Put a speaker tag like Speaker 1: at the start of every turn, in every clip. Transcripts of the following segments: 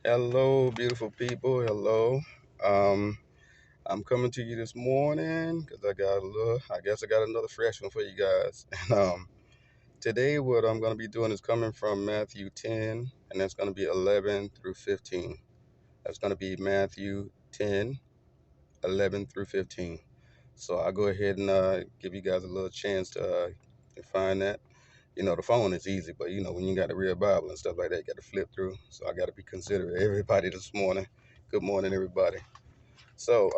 Speaker 1: Hello, beautiful people. Hello. Um, I'm coming to you this morning because I guess I got another fresh one for you guys. And today, what I'm going to be doing is coming from Matthew 10, and that's going to be 11 through 15. That's going to be Matthew 10, 11 through 15. So I'll go ahead and give you guys a little chance to find that. The phone is easy, but when you got the real Bible and stuff like that, you got to flip through. So I got to be considerate of everybody this morning. Good morning, everybody. So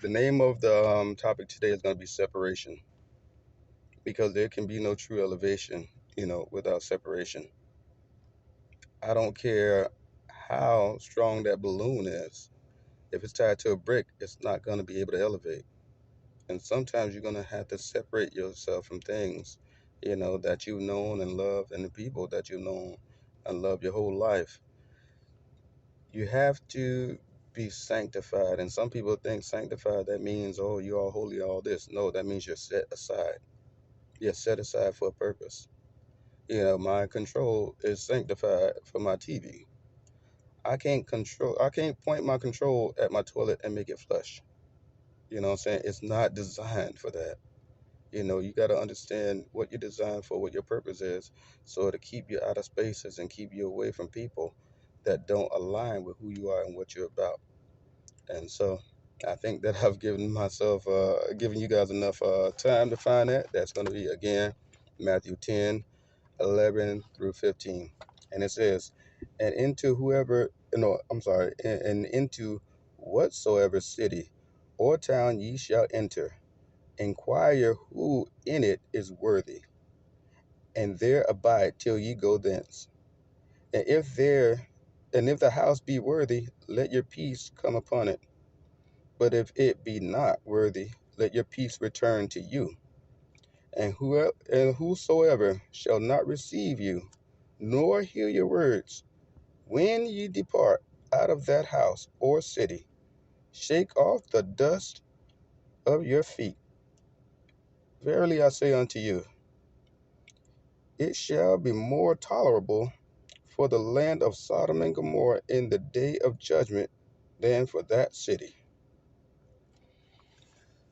Speaker 1: the name of the topic today is going to be separation, because there can be no true elevation, without separation. I don't care how strong that balloon is. If it's tied to a brick, it's not going to be able to elevate. And sometimes you're going to have to separate yourself from things, that you've known and loved, and the people that you've known and loved your whole life. You have to be sanctified. And some people think sanctified, that means, oh, you are holy, all this. No, that means you're set aside. You're set aside for a purpose. My control is sanctified for my TV. I can't point my control at my toilet and make it flush. You know what I'm saying? It's not designed for that. You got to understand what you're designed for, what your purpose is, so to keep you out of spaces and keep you away from people that don't align with who you are and what you're about. And so I think that I've given you guys enough time to find that. That's going to be, again, Matthew 10, 11 through 15. And it says, and into whoever, no, I'm sorry, and into whatsoever city or town ye shall enter, inquire who in it is worthy, and there abide till ye go thence. And if the house be worthy, let your peace come upon it. But if it be not worthy, let your peace return to you. And whosoever shall not receive you, nor hear your words, when ye depart out of that house or city, shake off the dust of your feet. Verily I say unto you, it shall be more tolerable for the land of Sodom and Gomorrah in the day of judgment than for that city.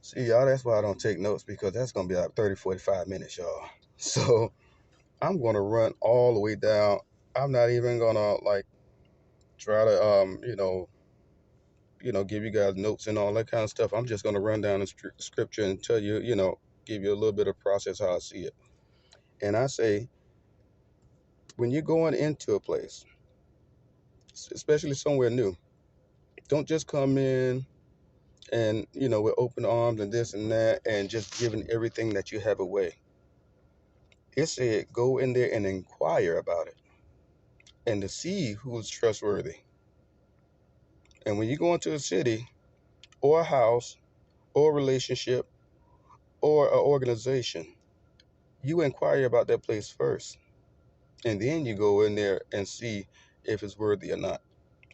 Speaker 1: See, y'all, that's why I don't take notes, because that's going to be like 30, 45 minutes, y'all. So I'm going to run all the way down. I'm not even going to try to, give you guys notes and all that kind of stuff. I'm just going to run down the scripture and tell you, give you a little bit of process how I see it. And I say, when you're going into a place, especially somewhere new, don't just come in and, with open arms and this and that and just giving everything that you have away. It said, go in there and inquire about it and to see who's trustworthy. And when you go into a city or a house or a relationship or an organization, you inquire about that place first. And then you go in there and see if it's worthy or not.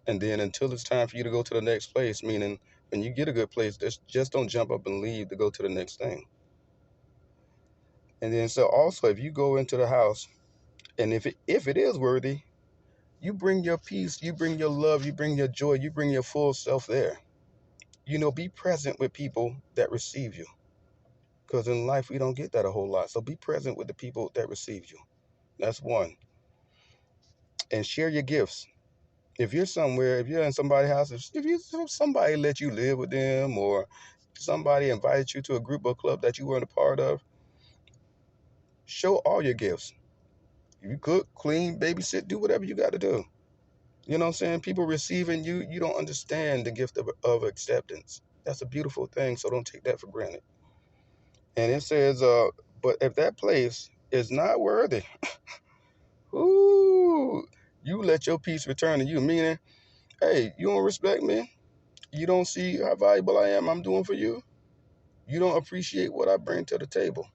Speaker 1: And then until it's time for you to go to the next place, meaning when you get a good place, just don't jump up and leave to go to the next thing. And then so also, if you go into the house and if it is worthy, you bring your peace, you bring your love, you bring your joy, you bring your full self there. Be present with people that receive you. Because in life, we don't get that a whole lot. So be present with the people that receive you. That's one. And share your gifts. If you're in somebody's house, if somebody let you live with them, or somebody invited you to a group or club that you weren't a part of, show all your gifts. If you cook, clean, babysit, do whatever you got to do. You know what I'm saying? People receiving you, you don't understand the gift of acceptance. That's a beautiful thing, so don't take that for granted. And it says, but if that place is not worthy, ooh, you let your peace return to you. Meaning, hey, you don't respect me. You don't see how valuable I am, I'm doing for you. You don't appreciate what I bring to the table.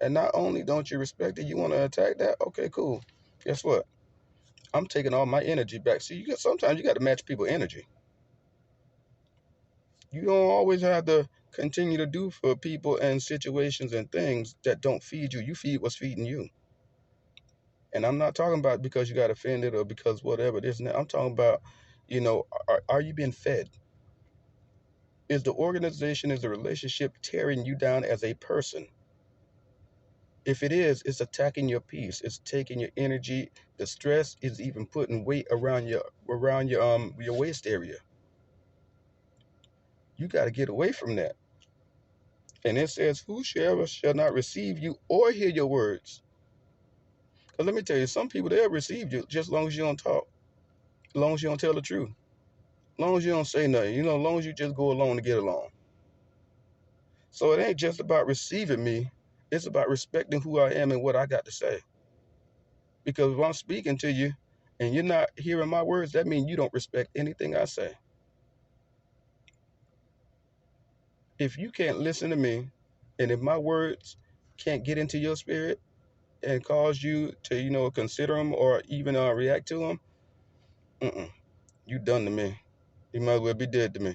Speaker 1: And not only don't you respect it, you want to attack that? Okay, cool. Guess what? I'm taking all my energy back. See, sometimes you got to match people's energy. You don't always have to continue to do for people and situations and things that don't feed you. You feed what's feeding you. And I'm not talking about because you got offended or because whatever this and that. I'm talking about, are you being fed? Is the organization, is the relationship tearing you down as a person? If it is, it's attacking your peace. It's taking your energy. The stress is even putting weight around your waist area. You got to get away from that. And it says, whosoever shall not receive you or hear your words. Because let me tell you, some people, they'll receive you just as long as you don't talk, as long as you don't tell the truth, as long as you don't say nothing, as long as you just go along to get along. So it ain't just about receiving me. It's about respecting who I am and what I got to say. Because if I'm speaking to you and you're not hearing my words, that means you don't respect anything I say. If you can't listen to me, and if my words can't get into your spirit and cause you to, consider them or even react to them, you done to me. You might as well be dead to me.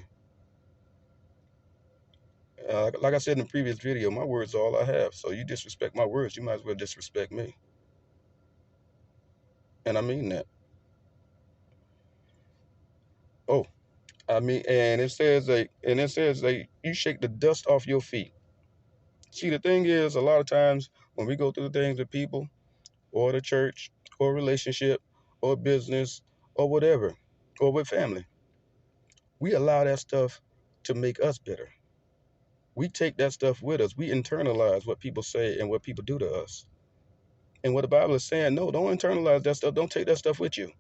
Speaker 1: Like I said in the previous video, my words are all I have. So you disrespect my words, you might as well disrespect me. And I mean that. Oh, I mean, and it says you shake the dust off your feet. See, the thing is, a lot of times when we go through things with people or the church or relationship or business or whatever, or with family, we allow that stuff to make us bitter. We take that stuff with us. We internalize what people say and what people do to us. And what the Bible is saying, no, don't internalize that stuff. Don't take that stuff with you.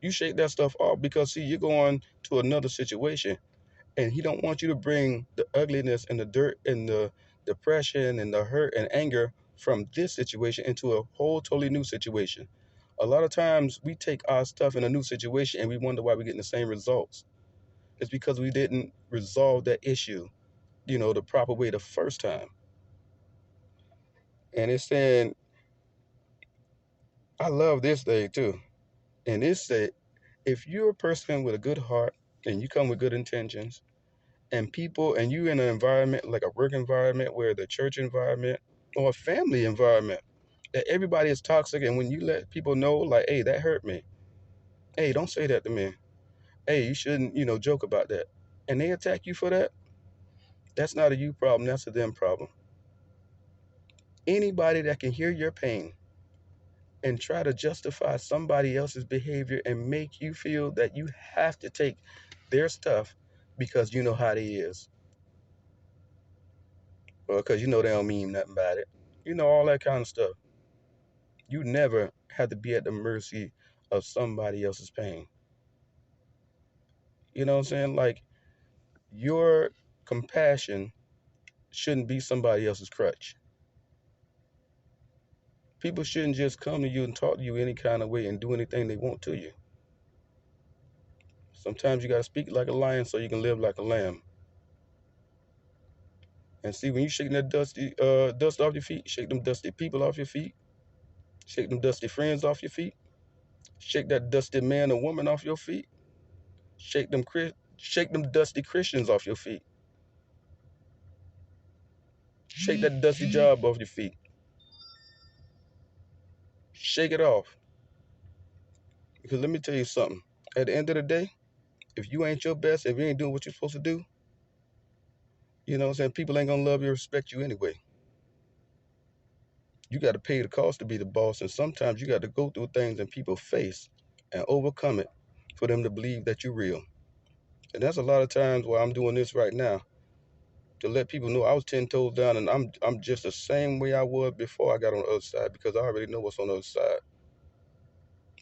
Speaker 1: You shake that stuff off because, see, you're going to another situation and he don't want you to bring the ugliness and the dirt and the depression and the hurt and anger from this situation into a whole totally new situation. A lot of times we take our stuff in a new situation and we wonder why we're getting the same results. It's because we didn't resolve that issue, the proper way the first time. And it's saying, I love this thing too. And it said, if you're a person with a good heart and you come with good intentions, and you in an environment like a work environment where the church environment or a family environment that everybody is toxic, and when you let people know, like, hey, that hurt me, hey, don't say that to me, hey, you shouldn't, joke about that, and they attack you for that, that's not a you problem, that's a them problem. Anybody that can hear your pain and try to justify somebody else's behavior and make you feel that you have to take their stuff because you know how they is, or because they don't mean nothing about it, all that kind of stuff. You never have to be at the mercy of somebody else's pain. You know what I'm saying? Like, your compassion shouldn't be somebody else's crutch. People shouldn't just come to you and talk to you any kind of way and do anything they want to you. Sometimes you got to speak like a lion so you can live like a lamb. And see, when you shaking that dust off your feet, shake them dusty people off your feet, shake them dusty friends off your feet, shake that dusty man or woman off your feet, shake them dusty Christians off your feet, shake that dusty job off your feet, shake it off. Because let me tell you something. At the end of the day, if you ain't your best, if you ain't doing what you're supposed to do, you know what I'm saying, people ain't gonna love you or respect you anyway. You got to pay the cost to be the boss, and sometimes you got to go through things in people's face and overcome it for them to believe that you're real. And that's a lot of times why I'm doing this right now, to let people know I was 10 toes down, and I'm just the same way I was before I got on the other side, because I already know what's on the other side.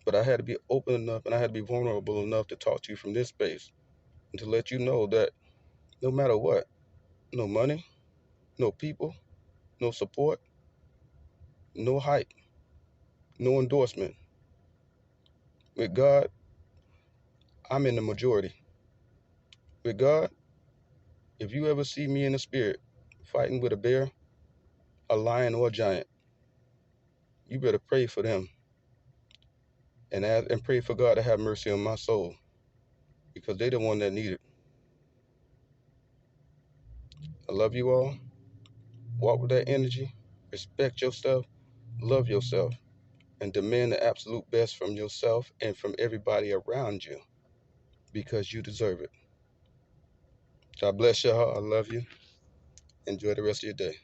Speaker 1: But I had to be open enough and I had to be vulnerable enough to talk to you from this space and to let you know that no matter what, no money, no people, no support, no hype, no endorsement. With God, I'm in the majority. With God, if you ever see me in the spirit fighting with a bear, a lion, or a giant, you better pray for them and pray for God to have mercy on my soul, because they're the one that need it. I love you all. Walk with that energy. Respect yourself. Love yourself. and demand the absolute best from yourself and from everybody around you because you deserve it. God bless y'all. I love you. Enjoy the rest of your day.